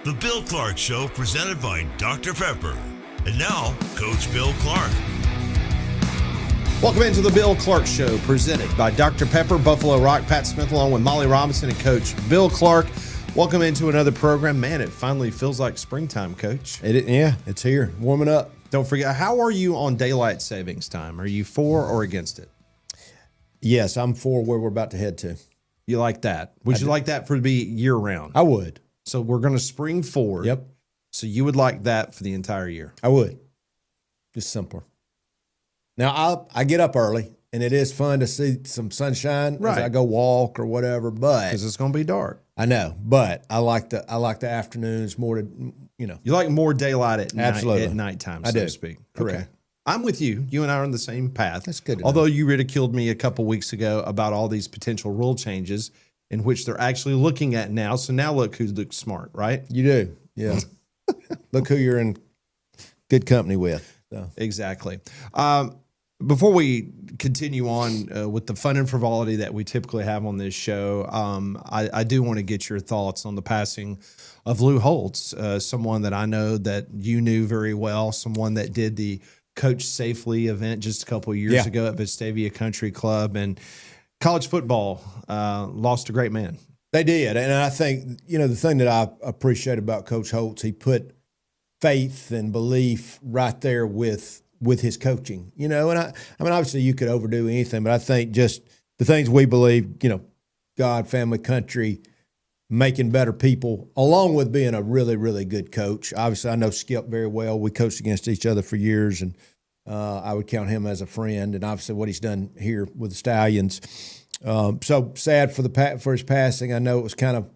The Bill Clark Show, presented by Dr. Pepper. And now, Coach Bill Clark. Welcome into the Bill Clark Show, presented by Dr. Pepper, Buffalo Rock, Pat Smith, along with Molly Robinson and Coach Bill Clark. Welcome into another program. Man, it finally feels like springtime, Coach. Yeah, it's here, warming up. Don't forget, how are you on daylight savings time? Are you for or against it? Yes, I'm for where we're about to head to. You like that? Would you like that for to be year-round? I would. So we're going to spring forward. Yep. So you would like that for the entire year? I would. Just simpler. Now, I get up early, and it is fun to see some sunshine as I go walk or whatever, but because it's going to be dark. I know, but I like the afternoons more to, You like more daylight at Absolutely. At nighttime, I so do. to speak. Correct. Okay. I'm with you. You and I are on the same path. That's good to Although know. you ridiculed me a couple weeks ago about all these potential rule changes in which they're actually looking at now. So now look who looks smart, right? You do, yeah. Look who you're in good company with. So. Exactly. Before we continue on with the fun and frivolity that we typically have on this show, I do want to get your thoughts on the passing of Lou Holtz, someone that I know that you knew very well, someone that did the Coach Safely event just a couple of years ago at Vestavia Country Club, and college football lost a great man. They did, and I think, the thing that I appreciate about Coach Holtz, he put faith and belief right there with his coaching, and I mean, obviously you could overdo anything, but I think just the things we believe, God, family, country, making better people, along with being a really, really good coach. Obviously, I know Skip very well. We coached against each other for years, and I would count him as a friend, and obviously what he's done here with the Stallions. So sad for his passing. I know it was kind of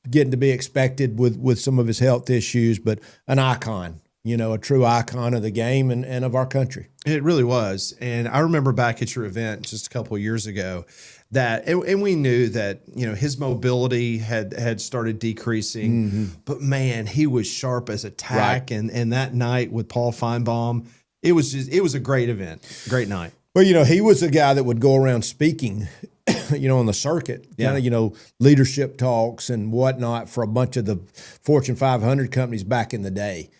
getting to be expected with some of his health issues, but an icon. A true icon of the game and of our country. It really was. And I remember back at your event just a couple of years ago that, and we knew that, his mobility had started decreasing, but man, he was sharp as a tack. Right. And that night with Paul Feinbaum, it was a great event, great night. Well, he was a guy that would go around speaking, on the circuit, kind of, leadership talks and whatnot for a bunch of the Fortune 500 companies back in the day.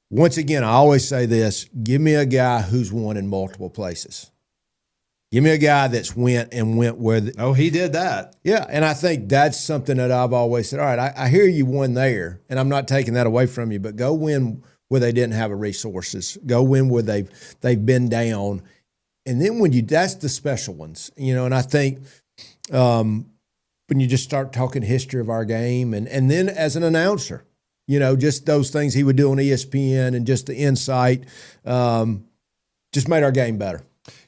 Once again, I always say this, give me a guy who's won in multiple places. Give me a guy that's went where he did that. Yeah, and I think that's something that I've always said, all right, I hear you won there, and I'm not taking that away from you, but go win where they didn't have the resources. Go win where they've been down. And then that's the special ones, and I think when you just start talking history of our game and then as an announcer, just those things he would do on ESPN and just the insight just made our game better.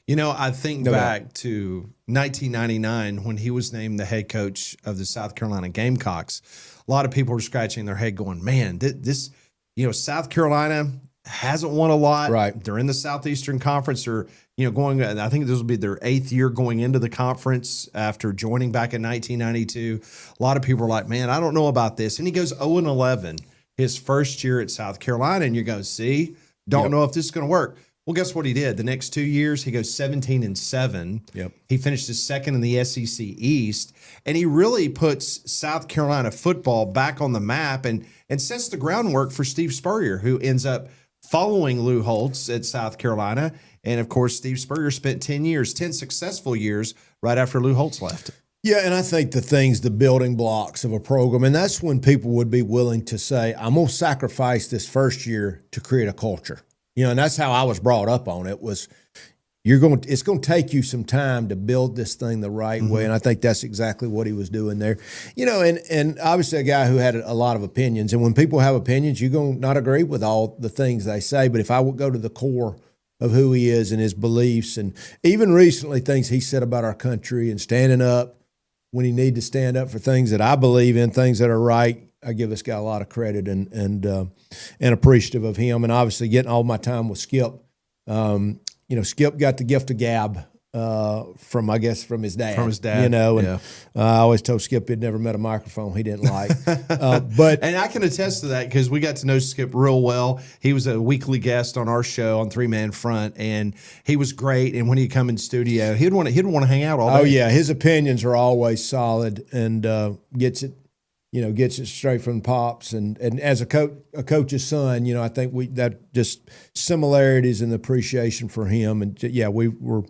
I think back to 1999 when he was named the head coach of the South Carolina Gamecocks. A lot of people were scratching their head going, man, this South Carolina hasn't won a lot. Right. They're in the Southeastern Conference or, going, I think this will be their 8th year going into the conference after joining back in 1992. A lot of people were like, man, I don't know about this. And he goes 0-11 his first year at South Carolina. And you go, see, don't know if this is going to work. Well, guess what he did? The next 2 years, he goes 17-7. Yep. He finished his second in the SEC East. And he really puts South Carolina football back on the map and sets the groundwork for Steve Spurrier, who ends up following Lou Holtz at South Carolina. And, of course, Steve Spurrier spent 10 successful years right after Lou Holtz left. Yeah, and I think the building blocks of a program, and that's when people would be willing to say, I'm going to sacrifice this first year to create a culture. And that's how I was brought up on it was it's going to take you some time to build this thing the right way. And I think that's exactly what he was doing there. And obviously a guy who had a lot of opinions. And when people have opinions, you're going to not agree with all the things they say. But if I would go to the core of who he is and his beliefs, and even recently things he said about our country and standing up when he needed to stand up for things that I believe in, things that are right, I give this guy a lot of credit and appreciative of him. And obviously getting all my time with Skip. Skip got the gift of gab from his dad. From his dad, I always told Skip he'd never met a microphone he didn't like. And I can attest to that because we got to know Skip real well. He was a weekly guest on our show on Three Man Front, and he was great. And when he'd come in studio, he'd want to hang out all day. Oh yeah, his opinions are always solid and gets it gets it straight from Pops. And as a coach's son, I think that just similarities and appreciation for him. And we're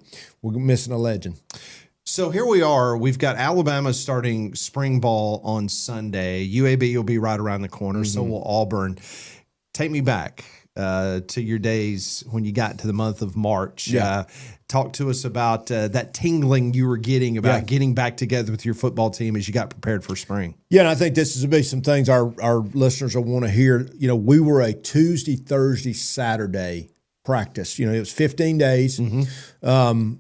missing a legend. So here we are. We've got Alabama starting spring ball on Sunday. UAB will be right around the corner. So will Auburn. Take me back to your days when you got to the month of March. Yeah. Talk to us about that tingling you were getting about getting back together with your football team as you got prepared for spring. Yeah, and I think this is going to be some things our listeners will want to hear. We were a Tuesday, Thursday, Saturday practice. It was 15 days. And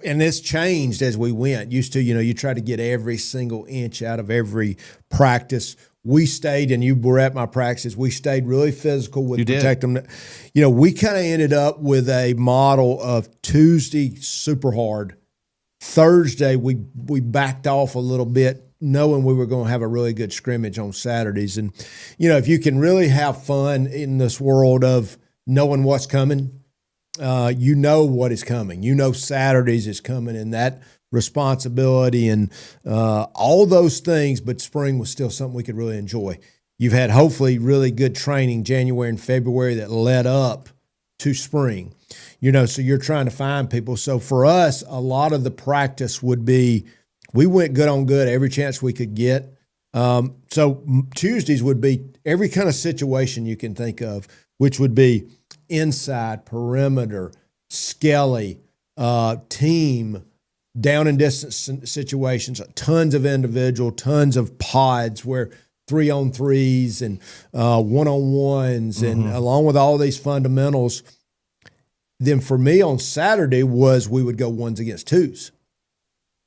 this changed as we went. Used to, you try to get every single inch out of every practice. We stayed, and you were at my practices, we stayed really physical with protect them. We kind of ended up with a model of Tuesday super hard. Thursday, we backed off a little bit, knowing we were going to have a really good scrimmage on Saturdays. And, if you can really have fun in this world of knowing what's coming, you know what is coming. Saturdays is coming, and that responsibility and all those things, but spring was still something we could really enjoy. You've had hopefully really good training January and February that led up to spring, so you're trying to find people. So for us, a lot of the practice would be, we went good on good every chance we could get. So Tuesdays would be every kind of situation you can think of, which would be inside, perimeter, skelly, team, down and distance situations, tons of individual, tons of pods where 3-on-3s and 1-on-1s, and along with all these fundamentals. Then for me on Saturday was we would go 1s against 2s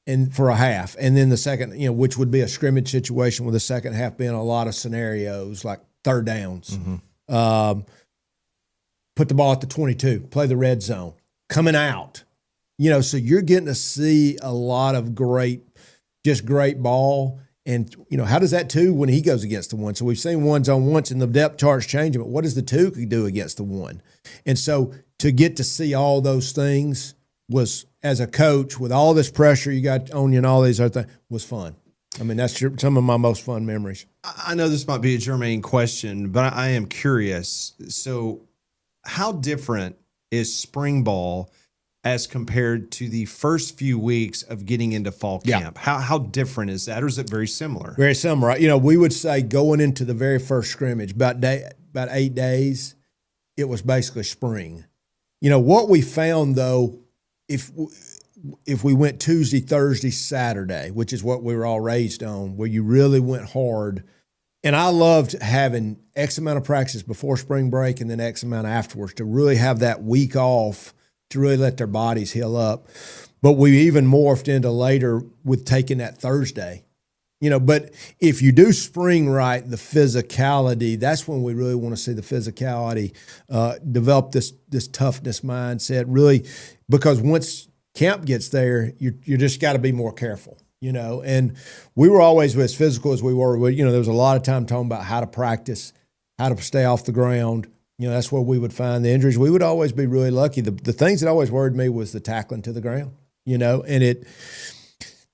and for a half. And then the second, which would be a scrimmage situation with the second half being a lot of scenarios like third downs. Put the ball at the 22, play the red zone, coming out. So you're getting to see a lot of great ball. And, how does that 2 when he goes against the 1? So we've seen 1s on once, and the depth chart's changing, but what does the 2 do against the 1? And so to get to see all those things was, as a coach, with all this pressure you got on you and all these other things, was fun. I mean, that's some of my most fun memories. I know this might be a germane question, but I am curious. So how different is spring ball as compared to the first few weeks of getting into fall camp? How different is that, or is it very similar? Very similar. We would say going into the very first scrimmage, about 8 days, it was basically spring. What we found, though, if we went Tuesday, Thursday, Saturday, which is what we were all raised on, where you really went hard, and I loved having X amount of practice before spring break and then X amount afterwards to really have that week off to really let their bodies heal up. But we even morphed into later with taking that Thursday. But if you do spring right, the physicality, that's when we really want to see the physicality, develop this toughness mindset, really, because once camp gets there, you just got to be more careful, And we were always as physical as we were. There was a lot of time talking about how to practice, how to stay off the ground. That's where we would find the injuries. We would always be really lucky. The things that always worried me was the tackling to the ground, and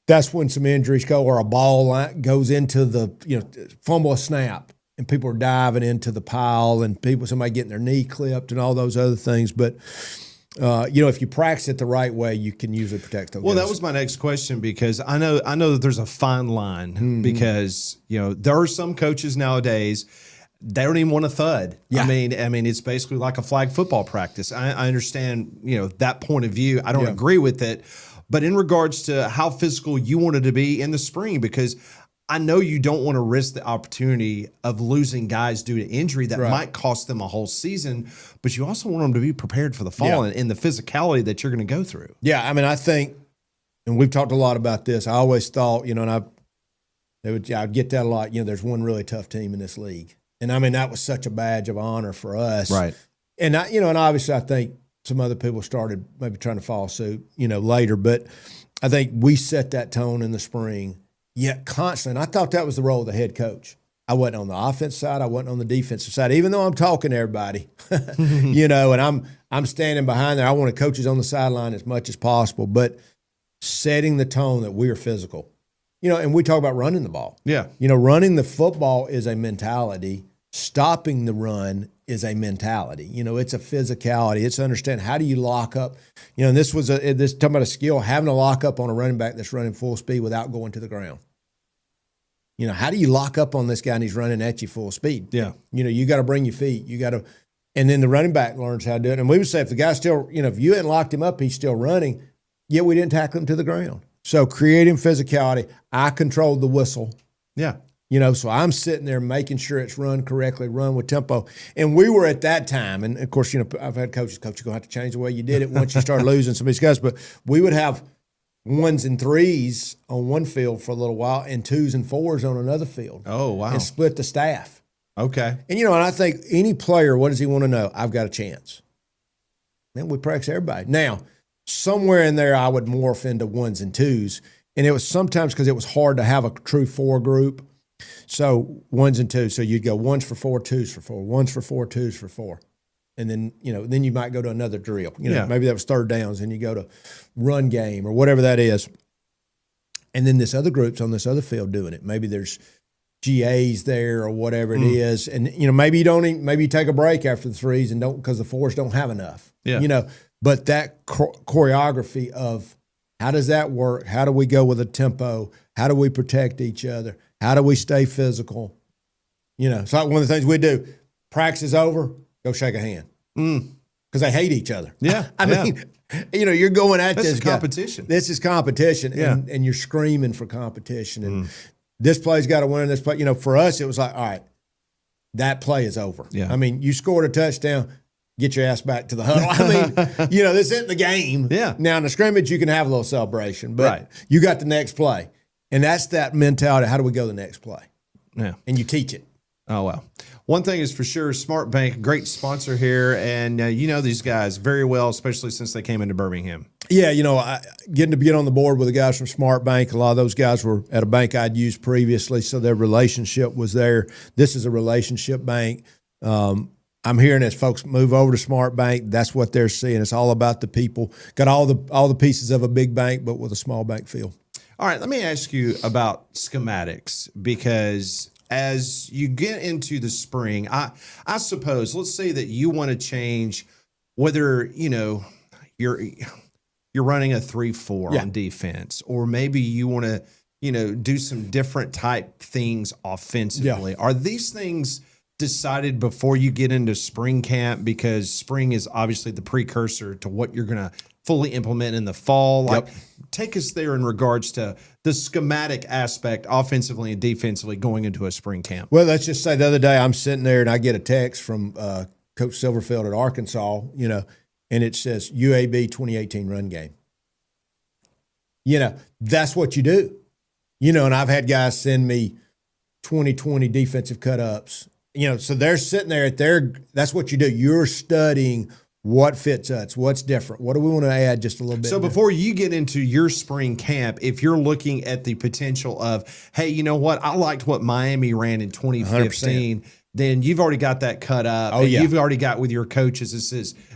that's when some injuries go, or a ball goes into the, fumble a snap, and people are diving into the pile, and somebody getting their knee clipped and all those other things. But, if you practice it the right way, you can usually protect those guys. That was my next question, because I know that there's a fine line, because, there are some coaches nowadays, they don't even want to thud. Yeah. I mean, it's basically like a flag football practice. I understand, that point of view. I don't agree with it. But in regards to how physical you wanted to be in the spring, because I know you don't want to risk the opportunity of losing guys due to injury that might cost them a whole season, but you also want them to be prepared for the fall and the physicality that you're going to go through. Yeah, I mean, I think, and we've talked a lot about this, I always thought, and I'd get that a lot, there's one really tough team in this league. And I mean, that was such a badge of honor for us. Right. And and obviously I think some other people started maybe trying to follow suit, later. But I think we set that tone in the spring, yet constantly. And I thought that was the role of the head coach. I wasn't on the offensive side. I wasn't on the defensive side, even though I'm talking to everybody, and I'm standing behind there. I wanted coaches on the sideline as much as possible, but setting the tone that we are physical. and we talk about running the ball. Yeah. Running the football is a mentality. Stopping the run is a mentality. It's a physicality. It's understand how do you lock up. And this talking about a skill, having to lock up on a running back that's running full speed without going to the ground. How do you lock up on this guy and he's running at you full speed? Yeah. You got to bring your feet. You got to, and then the running back learns how to do it. And we would say if the guy's still, if you hadn't locked him up, he's still running, yet we didn't tackle him to the ground. So creating physicality, I controlled the whistle. Yeah. So I'm sitting there making sure it's run correctly, run with tempo. And we were at that time, and of course, I've had coaches, Coach, you're going to have to change the way you did it once you start losing some of these guys. But we would have 1s and 3s on one field for a little while and 2s and 4s on another field. Oh, wow. And split the staff. Okay. And, and I think any player, what does he want to know? I've got a chance. Man, we practice everybody. Now, somewhere in there, I would morph into 1s and 2s. And it was sometimes because it was hard to have a true 4 group. So 1s and 2s. So you'd go 1s for 4, 2s for 4, 1s for 4, 2s for 4. And then, then you might go to another drill. Maybe that was third downs, and you go to run game or whatever that is. And then this other group's on this other field doing it. Maybe there's GAs there or whatever it is. And, maybe you take a break after the 3s and don't, because the 4s don't have enough. Yeah. But that choreography of how does that work? How do we go with a tempo? How do we protect each other? How do we stay physical? It's like one of the things we do. Practice is over, go shake a hand. Because they hate each other. Yeah. I mean, you're going at this guy. Competition. This is competition. Yeah. And you're screaming for competition. And this play's got to win. This play, for us, it was like, all right, that play is over. Yeah. I mean, you scored a touchdown, get your ass back to the huddle. I mean, this isn't the game. Yeah. Now, in the scrimmage, you can have a little celebration, but right. You got the next play. And that's that mentality. How do we go the next play? Yeah. And you teach it. Oh, well. One thing is for sure, Smart Bank, great sponsor here. And these guys very well, especially since they came into Birmingham. Yeah, getting to get on the board with the guys from Smart Bank, a lot of those guys were at a bank I'd used previously, so their relationship was there. This is a relationship bank. I'm hearing as folks move over to Smart Bank, that's what they're seeing. It's all about the people. Got all the pieces of a big bank, but with a small bank feel. All right, let me ask you about schematics, because as you get into the spring, I suppose, let's say that you want to change whether, you're running a 3-4 on defense, or maybe you want to, do some different type things offensively. Yeah. Are these things decided before you get into spring camp? Because spring is obviously the precursor to what you're going to fully implement in the fall. Like, take us there in regards to the schematic aspect offensively and defensively going into a spring camp. Well, let's just say the other day I'm sitting there and I get a text from Coach Silverfield at Arkansas, and it says UAB 2018 run game. That's what you do. And I've had guys send me 2020 defensive cut-ups. So they're sitting there that's what you do. You're studying what fits us, what's different, what do we want to add just a little bit. So before you get into your spring camp, if you're looking at the potential of, hey, you know what, I liked what Miami ran in 2015, 100%. Then you've already got that cut up. Oh, yeah. You've already got with your coaches,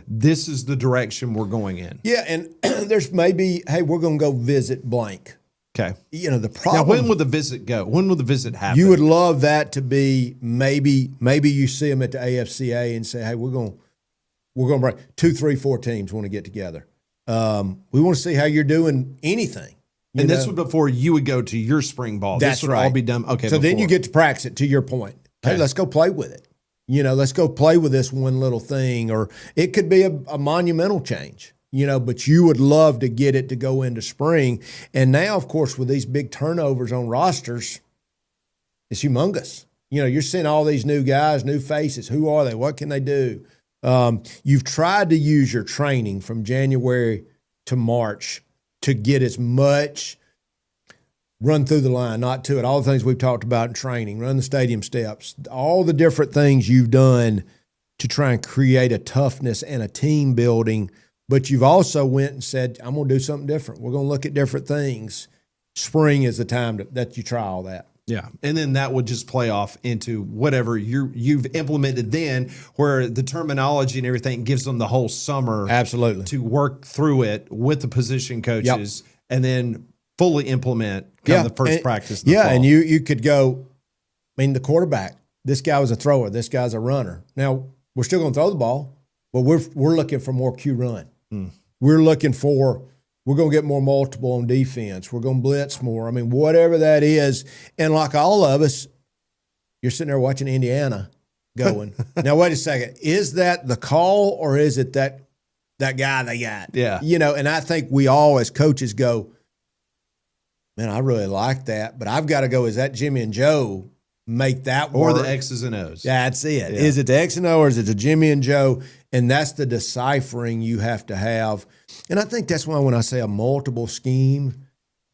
this is the direction we're going in. Yeah, and there's maybe, hey, we're going to go visit blank. Okay. The problem. Now, when would the visit go? When will the visit happen? You would love that to be maybe you see them at the AFCA and say, hey, we're going to bring 2, 3, 4 teams want to get together. We want to see how you're doing anything. And this was before you would go to your spring ball. That's this would right. all be done. Okay. So then you get to practice it, to your point. Hey, let's go play with it. Let's go play with this one little thing. Or it could be a monumental change, but you would love to get it to go into spring. And now, of course, with these big turnovers on rosters, it's humongous. You're seeing all these new guys, new faces. Who are they? What can they do? You've tried to use your training from January to March to get as much run through the line, not to it. All the things we've talked about in training, run the stadium steps, all the different things you've done to try and create a toughness and a team building. But you've also went and said, I'm going to do something different. We're going to look at different things. Spring is the time that you try all that. Yeah, and then that would just play off into whatever you've implemented then, where the terminology and everything gives them the whole summer absolutely to work through it with the position coaches. Yep. And then fully implement the first practice. In the fall. And you could go. I mean, the quarterback. This guy was a thrower. This guy's a runner. Now we're still going to throw the ball, but we're looking for more Q run. We're looking for. We're going to get more multiple on defense. We're going to blitz more. I mean, whatever that is. And like all of us, you're sitting there watching Indiana going. Now, wait a second. Is that the call or is it that guy they got? Yeah. And I think we all as coaches go, man, I really like that. But I've got to go, is that Jimmy and Joe make that work? Or the X's and O's. That's it. Yeah. Is it the X and O or is it the Jimmy and Joe? And that's the deciphering you have to have. And I think that's why when I say a multiple scheme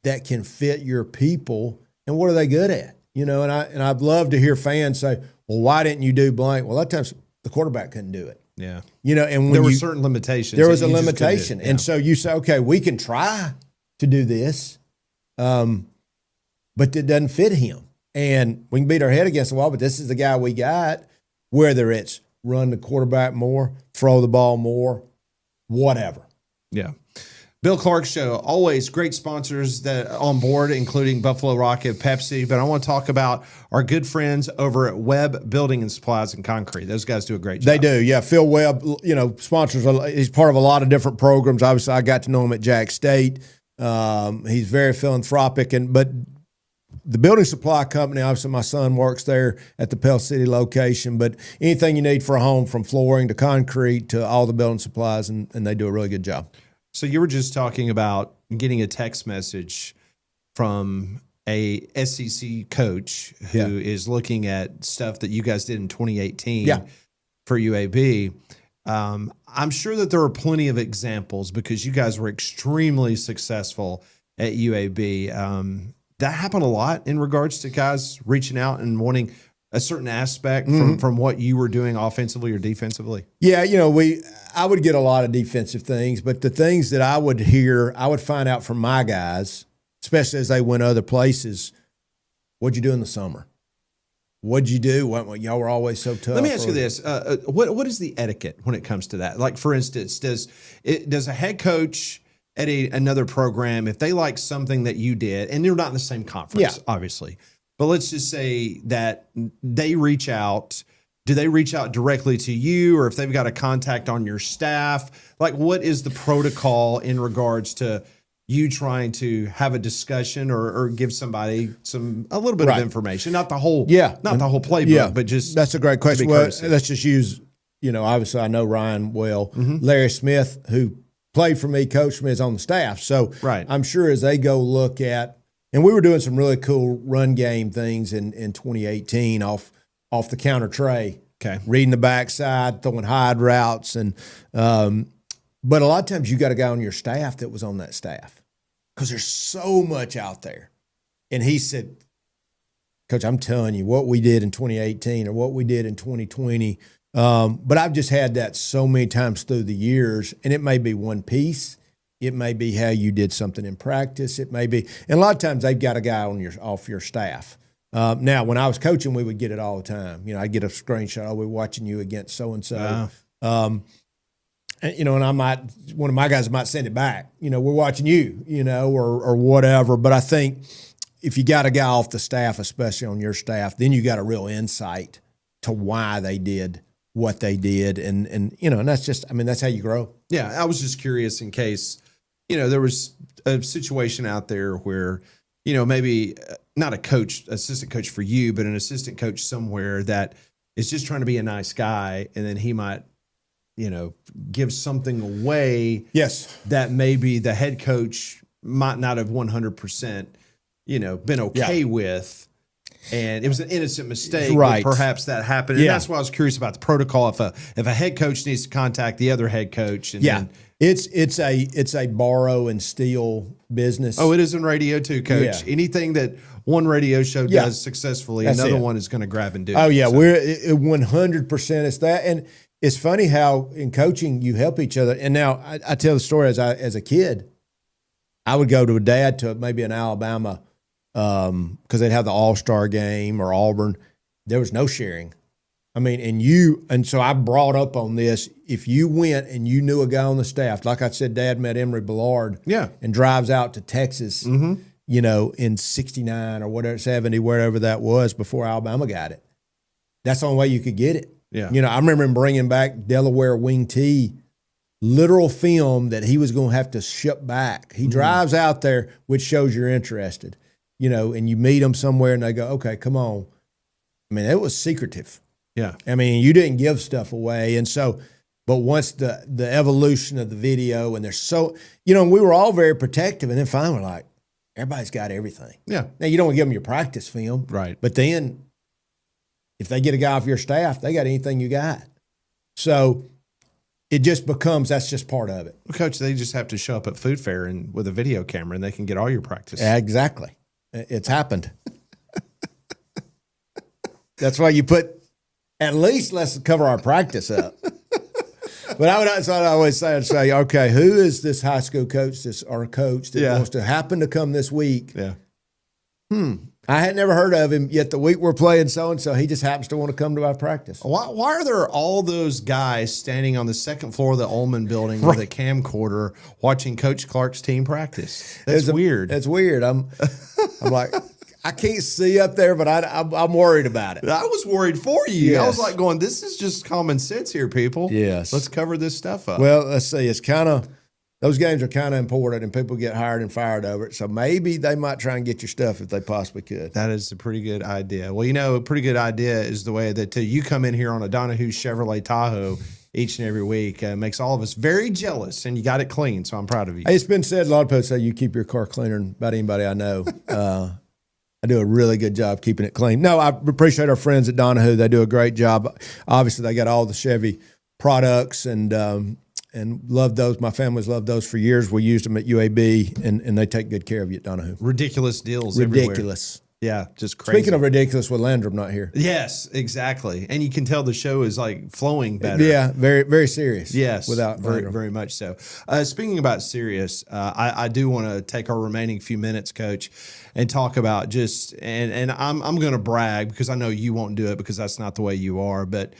that can fit your people, and what are they good at? And I'd love to hear fans say, well, why didn't you do blank? Well, a lot of times the quarterback couldn't do it. Yeah. And when there were certain limitations. There was a limitation. And so you say, okay, we can try to do this, but it doesn't fit him. And we can beat our head against the wall, but this is the guy we got, whether it's run the quarterback more, throw the ball more, whatever. Yeah. Bill Clark Show, always great sponsors that on board, including Buffalo Rocket, Pepsi. But I want to talk about our good friends over at Webb Building and Supplies and Concrete. Those guys do a great job. They do, yeah. Phil Webb, sponsors. He's part of a lot of different programs. Obviously, I got to know him at Jack State. He's very philanthropic, but the building supply company, obviously my son works there at the Pell City location, but anything you need for a home, from flooring to concrete to all the building supplies, and they do a really good job. So you were just talking about getting a text message from a SEC coach who is looking at stuff that you guys did in 2018 for UAB. I'm sure that there are plenty of examples because you guys were extremely successful at UAB. That happened a lot in regards to guys reaching out and wanting a certain aspect from what you were doing offensively or defensively? Yeah, I would get a lot of defensive things, but the things that I would hear, I would find out from my guys, especially as they went other places. What'd you do in the summer? What'd you do? Y'all were always so tough. Let me ask you this: what is the etiquette when it comes to that? Like, for instance, does a head coach at another program, if they like something that you did, and you're not in the same conference, obviously, but let's just say that they reach out. Do they reach out directly to you, or if they've got a contact on your staff? Like, what is the protocol in regards to you trying to have a discussion or give somebody a little bit of information, not the whole playbook, but just that's a great question. Well, let's just use, obviously I know Ryan well. Larry Smith, who played for me, coached for me, is on the staff. So I'm sure as they go look at, and we were doing some really cool run game things in 2018 off the counter tray, reading the backside, throwing hide routes, and but a lot of times you got a guy on your staff that was on that staff because there's so much out there. And he said, Coach, I'm telling you what we did in 2018 or what we did in 2020. But I've just had that so many times through the years, and it may be one piece. It may be how you did something in practice. It may be, and a lot of times they've got a guy off your staff. Now, when I was coaching, we would get it all the time. I'd get a screenshot. Oh, we're watching you against so and so. And one of my guys might send it back. We're watching you. Or whatever. But I think if you got a guy off the staff, especially on your staff, then you got a real insight to why they did what they did, and that's just, that's how you grow. Yeah, I was just curious in case, there was a situation out there where, maybe not a coach, assistant coach for you, but an assistant coach somewhere that is just trying to be a nice guy, and then he might, give something away. Yes, that maybe the head coach might not have 100%, been okay with. And it was an innocent mistake. Right. But perhaps that happened. And that's why I was curious about the protocol. If a head coach needs to contact the other head coach. And then, it's a borrow and steal business. Oh, it is in radio too, Coach. Yeah. Anything that one radio show does successfully, another one is going to grab and do. Oh, yeah. So. We're 100% it's that. And it's funny how in coaching you help each other. And now I tell the story as a kid. I would go to a dad to maybe an Alabama because they'd have the All-Star game or Auburn. There was no sharing. And so I brought up on this. If you went and you knew a guy on the staff, like I said, Dad met Emory Ballard and drives out to Texas in 69 or whatever, 70, wherever that was before Alabama got it. That's the only way you could get it. Yeah. I remember him bringing back Delaware wing tee, literal film that he was going to have to ship back. He drives out there, which shows you're interested, and you meet them somewhere and they go, okay, come on. I mean, it was secretive. Yeah. I mean, you didn't give stuff away. And so, but once the evolution of the video and there's so, we were all very protective. And then finally we're like, everybody's got everything. Yeah. Now, you don't want to give them your practice film. Right. But then if they get a guy off your staff, they got anything you got. So it just becomes, that's just part of it. Well, Coach, they just have to show up at food fair and with a video camera and they can get all your practice. Exactly. It's happened. That's why you put, at least let's cover our practice up. But that's what I always say. I'd say, okay, who is this high school coach, our coach that wants to happen to come this week? Yeah. I had never heard of him, yet the week we're playing so-and-so, he just happens to want to come to our practice. Why are there all those guys standing on the second floor of the Ullman building with a camcorder watching Coach Clark's team practice? That's weird. It's weird. I'm like, I can't see up there, but I'm worried about it. I was worried for you. Yes. I was like going, this is just common sense here, people. Yes. Let's cover this stuff up. Well, let's see. It's kind of, those games are kind of important and people get hired and fired over it. So maybe they might try and get your stuff if they possibly could. That is a pretty good idea. Well, a pretty good idea is the way that you come in here on a Donahue Chevrolet Tahoe each and every week. Makes all of us very jealous, and you got it clean, so I'm proud of you. Hey, it's been said, a lot of people say you keep your car cleaner than about anybody I know. I do a really good job keeping it clean. No, I appreciate our friends at Donahue. They do a great job. Obviously, they got all the Chevy products and love those. My family's loved those for years. We used them at UAB, and they take good care of you at Donahue. Ridiculous deals Ridiculous. everywhere. Yeah, just crazy. Speaking of ridiculous, with Landrum not here. Yes, exactly. And you can tell the show is like flowing better. Yeah, very, very serious. Yes, without very, Landrum. very much so. Speaking about serious, I do want to take our remaining few minutes, Coach, and talk about just and I'm going to brag because I know you won't do it because that's not the way you are. But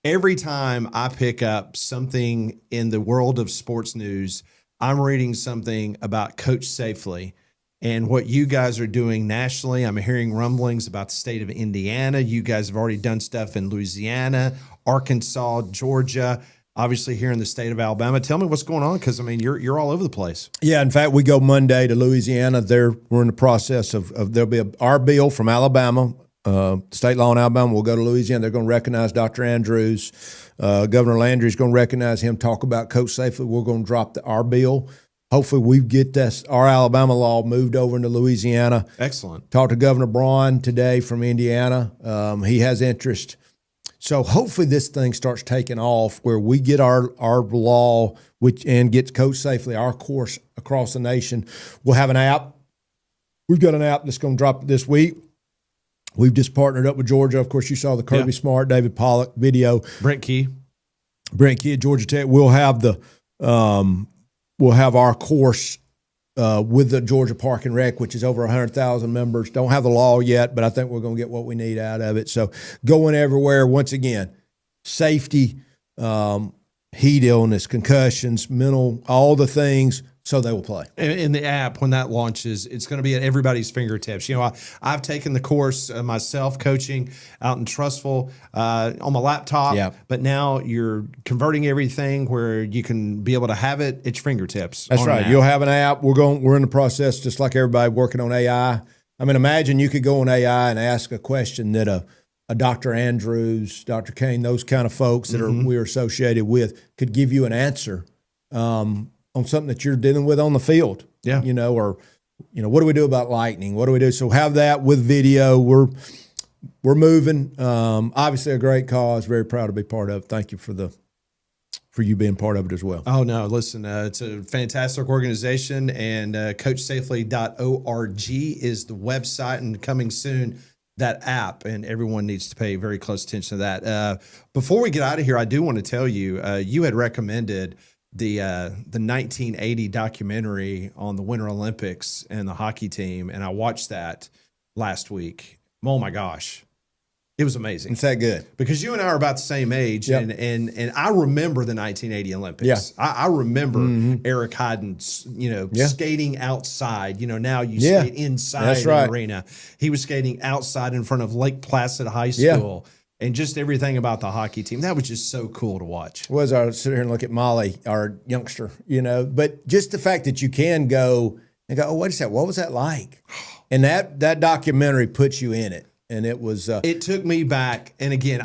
every time I pick up something in the world of sports news, I'm reading something about Coach Safely. And what you guys are doing nationally, I'm hearing rumblings about the state of Indiana. You guys have already done stuff in Louisiana, Arkansas, Georgia, obviously here in the state of Alabama. Tell me what's going on, because I mean you're all over the place. Yeah, in fact, we go Monday to Louisiana. We're in the process of there'll be our bill from Alabama, state law in Alabama. We'll go to Louisiana. They're going to recognize Dr. Andrews. Governor Landry's going to recognize him. Talk about Coach Safely. We're going to drop our bill. Hopefully we get our Alabama law moved over into Louisiana. Excellent. Talked to Governor Braun today from Indiana. He has interest. So hopefully this thing starts taking off where we get our law and get Coach Safely, our course across the nation. We'll have an app. We've got an app that's going to drop this week. We've just partnered up with Georgia. Of course, you saw the Kirby Smart, David Pollock video. Brent Key at Georgia Tech. We'll have our course with the Georgia Park and Rec, which is over 100,000 members. Don't have the law yet, but I think we're going to get what we need out of it. So going everywhere, once again, safety, heat illness, concussions, mental, all the things, so they will play. In the app, when that launches, it's going to be at everybody's fingertips. I've taken the course myself, coaching out in Trussville on my laptop, but now you're converting everything where you can be able to have it at your fingertips. That's right. You'll have an app. We're in the process, just like everybody, working on AI. I mean, imagine you could go on AI and ask a question that a Dr. Andrews, Dr. Kane, those kind of folks that we're associated with could give you an answer on something that you're dealing with on the field. Yeah. Or what do we do about lightning? What do we do? So have that with video. We're moving. Obviously a great cause. Very proud to be part of it. Thank you for you being part of it as well. Oh, no, listen, it's a fantastic organization, and coachsafely.org is the website, and coming soon, that app, and everyone needs to pay very close attention to that. Before we get out of here, I do want to tell you, you had recommended the 1980 documentary on the Winter Olympics and the hockey team, and I watched that last week. Oh, my gosh. It was amazing. It's that good. Because you and I are about the same age, Yep. and I remember the 1980 Olympics. Yeah. I remember Eric Hyden's, skating outside. Now you skate inside That's the right. arena. He was skating outside in front of Lake Placid High School, and just everything about the hockey team. That was just so cool to watch. Was I sit here and look at Molly, our youngster, but just the fact that you can go and go, oh, wait a second, what was that like? And that documentary puts you in it. And it was. It took me back, and again,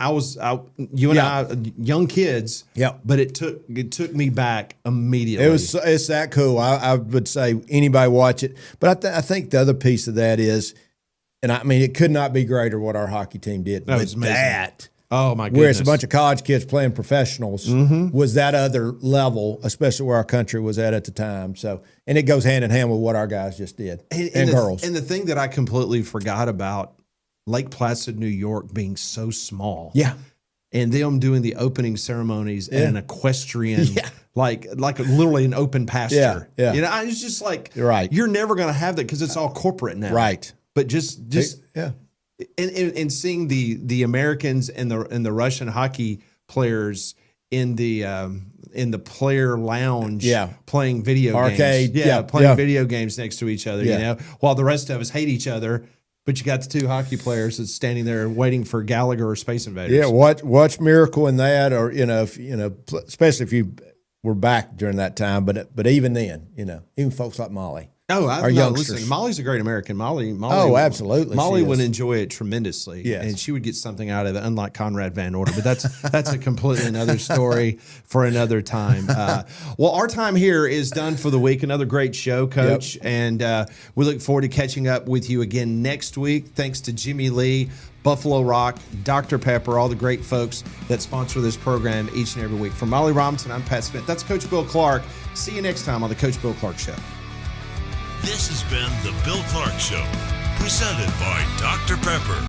you and I, young kids. Yeah. But it took me back immediately. It's that cool. I would say anybody watch it. But I think the other piece of that is, and I mean, it could not be greater what our hockey team did. That was amazing. That. Oh my goodness. Where it's a bunch of college kids playing professionals was that other level, especially where our country was at the time. So, and it goes hand in hand with what our guys just did and girls. And the thing that I completely forgot about. Lake Placid, New York being so small. Yeah. And them doing the opening ceremonies in an equestrian, like literally an open pasture. Yeah. I was just like, right. You're never going to have that because it's all corporate now. Right. But just and seeing the Americans and the Russian hockey players in the player lounge playing video arcade games. Playing video games next to each other, while the rest of us hate each other. But you got the two hockey players that's standing there waiting for Gallagher or Space Invaders. Yeah, watch Miracle in that, or especially if you were back during that time. But even then, even folks like Molly. Our youngsters. Listen, Molly's a great American. Molly. Oh, absolutely. Molly would enjoy it tremendously. Yes. And she would get something out of it, unlike Conrad Van Order. But that's a completely another story for another time. Well, our time here is done for the week. Another great show, Coach. Yep. And we look forward to catching up with you again next week. Thanks to Jimmy Lee, Buffalo Rock, Dr. Pepper, all the great folks that sponsor this program each and every week. For Molly Robinson, I'm Pat Smith. That's Coach Bill Clark. See you next time on the Coach Bill Clark Show. This has been the Bill Clark Show, presented by Dr. Pepper.